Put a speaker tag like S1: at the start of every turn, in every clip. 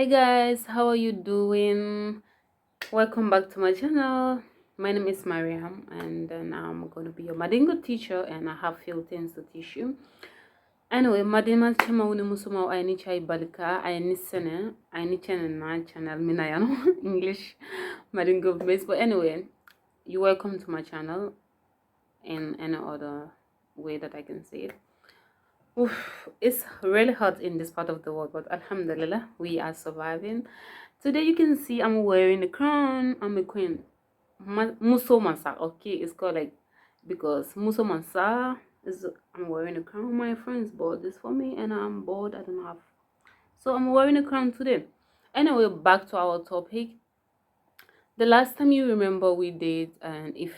S1: Hi guys, how are you doing? Welcome back to my channel. My name is Mariam and I'm going to be your Mandingo teacher and I have few things to teach you. Anyway, Madima chama wuni musuma aini chai balika aini sene aini channel na channel minayano English Mandingo base. But anyway, you're welcome to my channel in any other way that I can say it. Oof, it's really hot in this part of the world, but Alhamdulillah, we are surviving. Today you can see I'm wearing a crown. I'm a queen. Muso Mansa, okay? It's called like because Muso Mansa is I'm wearing a crown. My friends bought this for me and I'm bored. I don't have. So I'm wearing a crown today. Anyway, back to our topic. The last time you remember we did, and if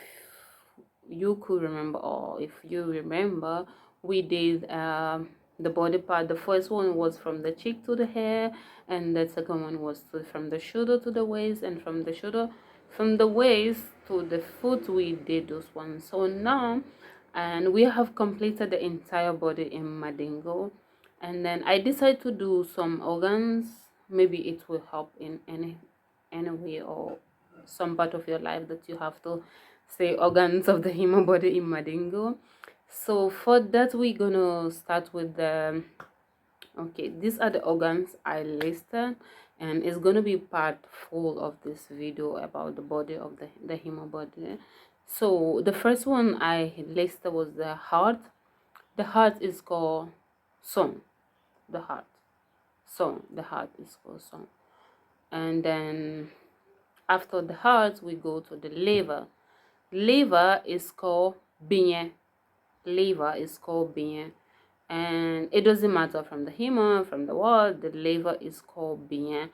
S1: you could remember or if you remember, we did the body part. The first one was from the cheek to the hair, and the second one was from the shoulder to the waist, and from the waist to the foot. We did those ones. So now, and we have completed the entire body in Mandingo, and then I decided to do some organs. Maybe it will help in any way or some part of your life that you have to say organs of the human body in Mandingo. So for that we're gonna start with the okay, these are the organs I listed, and it's gonna be part full of this video about the body of the human body. So the first one I listed was the heart. The heart is called song. The heart song. The heart is called song. And then after the heart we go to the liver. Liver is called bien. Liver is called bien, and it doesn't matter from the human, from the world. The liver is called bien.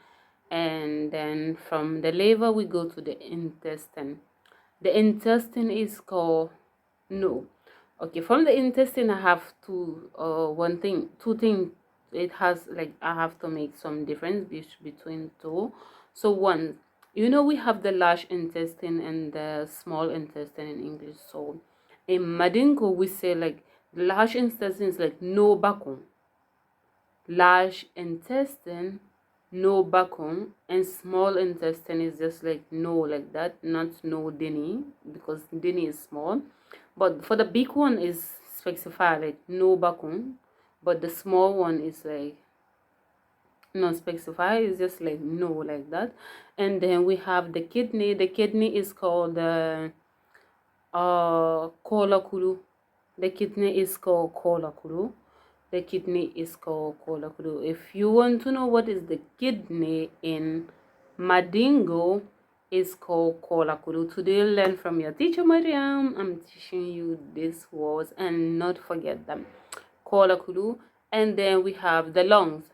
S1: And then from the liver we go to the intestine. The intestine is called no. Okay, from the intestine I have two things. It has like I have to make some difference between two. So one, we have the large intestine and the small intestine in English. So in Mandingo we say like large intestine is like no bakon. Large intestine no bakon, and small intestine is just like no, like that, not no dini, because dini is small. But for the big one is specified like no bakun, but the small one is like not specified. It's just like no, like that. And then we have the kidney. The kidney is called the kolakulu. The kidney is called kolakulu. The kidney is called kolakulu. If you want to know what is the kidney in Mandingo, is called kolakulu. Today learn from your teacher Mariam. I'm teaching you these words and not forget them. Kolakulu. And then we have the lungs.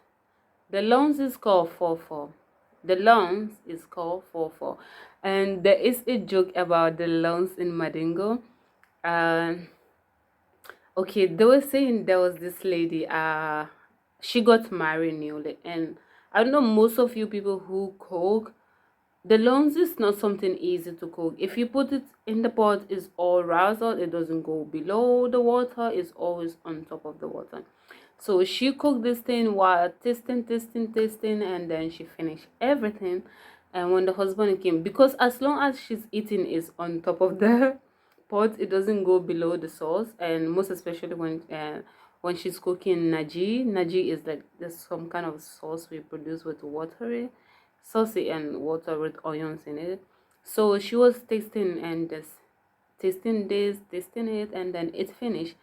S1: The lungs is called fofo. The lungs is called fofo. And there is a joke about the lungs in Mandingo. Okay, they were saying there was this lady, she got married newly, and I know most of you people who cook, the lungs is not something easy to cook. If you put it in the pot, it's all razzled, it doesn't go below the water, it's always on top of the water. So she cooked this thing while tasting, and then she finished everything. And when the husband came, because as long as she's eating is on top of the pot, it doesn't go below the sauce. And most especially when she's cooking naji is like there's some kind of sauce we produce with watery saucy and water with onions in it. So she was tasting and just tasting it, and then it finished.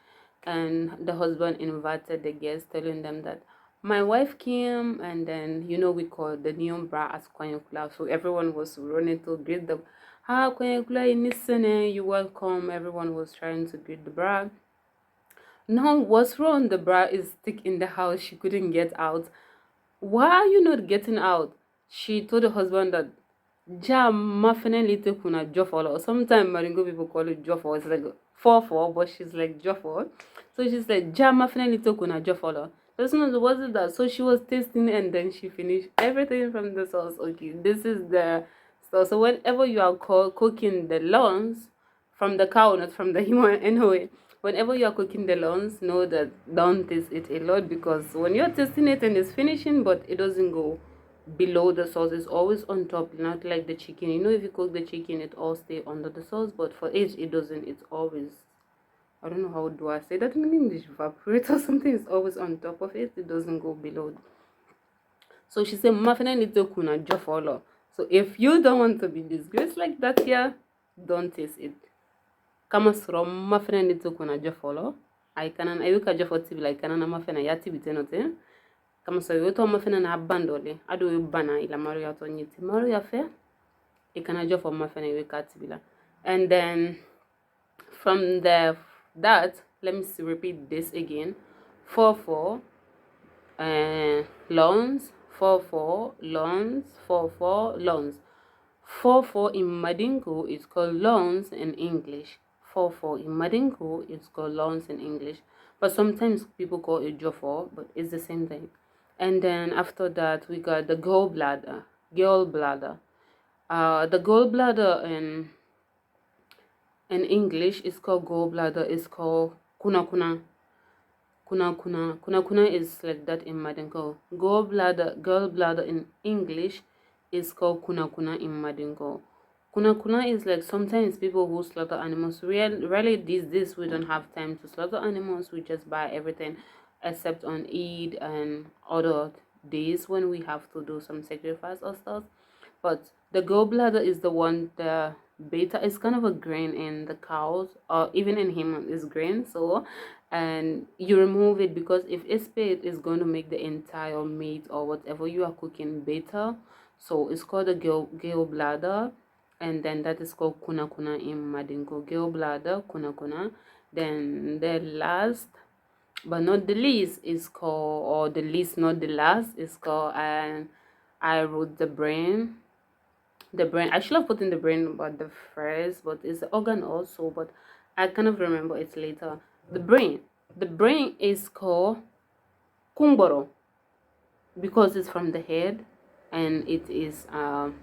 S1: And the husband invited the guests, telling them that my wife came, and then we call the new bra as koniaka. So everyone was running to greet the koniaka, you welcome. Everyone was trying to greet the bra. Now what's wrong? The bra is stuck in the house. She couldn't get out. Why are you not getting out? She told the husband that jam definitely kuna jofolo. Sometimes Maringo people call it jofo. It's like 4-4, but she's like jofo. So she's like jam definitely kuna jofolo. That's not was it that. So she was tasting and then she finished everything from the sauce. Okay, this is the sauce. So whenever you are cooking the lungs from the cow, not from the human anyway. Whenever you are cooking the lungs, know that don't taste it a lot, because when you're tasting it and it's finishing but it doesn't go below the sauce. It's always on top, not like the chicken. You know, if you cook the chicken, it all stay under the sauce, but for it doesn't. It's always, I don't know how do I say that in English, evaporate or something. Is always on top of it. It doesn't go below. So she said, "Mafina nito kuna jofolo." So if you don't want to be disgraced like that here, don't taste it. Kama suro mafina nito kuna jofolo. I kanan ayuka jofo tibi like kanan mafina ya tibi tenote. Kama so yoto mafina na bandole. Ado bana ila maru ya to nyiti. Maru ya fe. Ikana jofo mafina yuka tibi la. And then from that, let me see, repeat this again. 4 4 lawns, 4 4 lawns, 4 4 lawns. 4 4 in Mandingo is called lawns in English. 4 4 in Mandingo is called lawns in English. But sometimes people call it Jofo, but it's the same thing. And then after that, we got the gallbladder. Gallbladder. The gallbladder in English is called gallbladder. It's called kuna kuna. Kuna kuna. Kuna kuna is like that in Mandingo. Gallbladder in English is called kuna kuna in Mandingo. Kuna kuna is like sometimes people who slaughter animals. Really these days we don't have time to slaughter animals. We just buy everything except on Eid and other days when we have to do some sacrifice or stuff. But the gallbladder is the one, the beta is kind of a grain in the cows or even in human is grain. So, and you remove it because if it's spit, it's going to make the entire meat or whatever you are cooking better. So it's called a gallbladder, and then that is called kuna kuna in Mandingo. Gallbladder, kuna kuna. Then the last but not the least is called, or the least not the last is called, and I wrote the brain. I should have put in the brain about the first, but it's the organ also, but I kind of remember it later. The brain is called kumboro because it's from the head, and it is how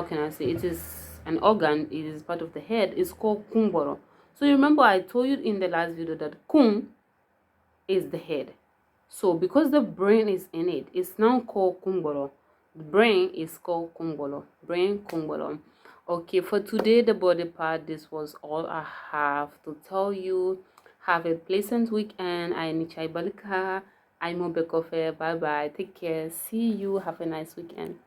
S1: can I say, it is an organ, it is part of the head. It's called kumboro. So you remember I told you in the last video that kun is the head. So because the brain is in it, it's now called kumbolo. The brain is called kumbolo. Brain kumbolo. Okay, for today, the body part, this was all I have to tell you. Have a pleasant weekend. I need chai balika. I'm Obekofe. Bye bye. Take care. See you. Have a nice weekend.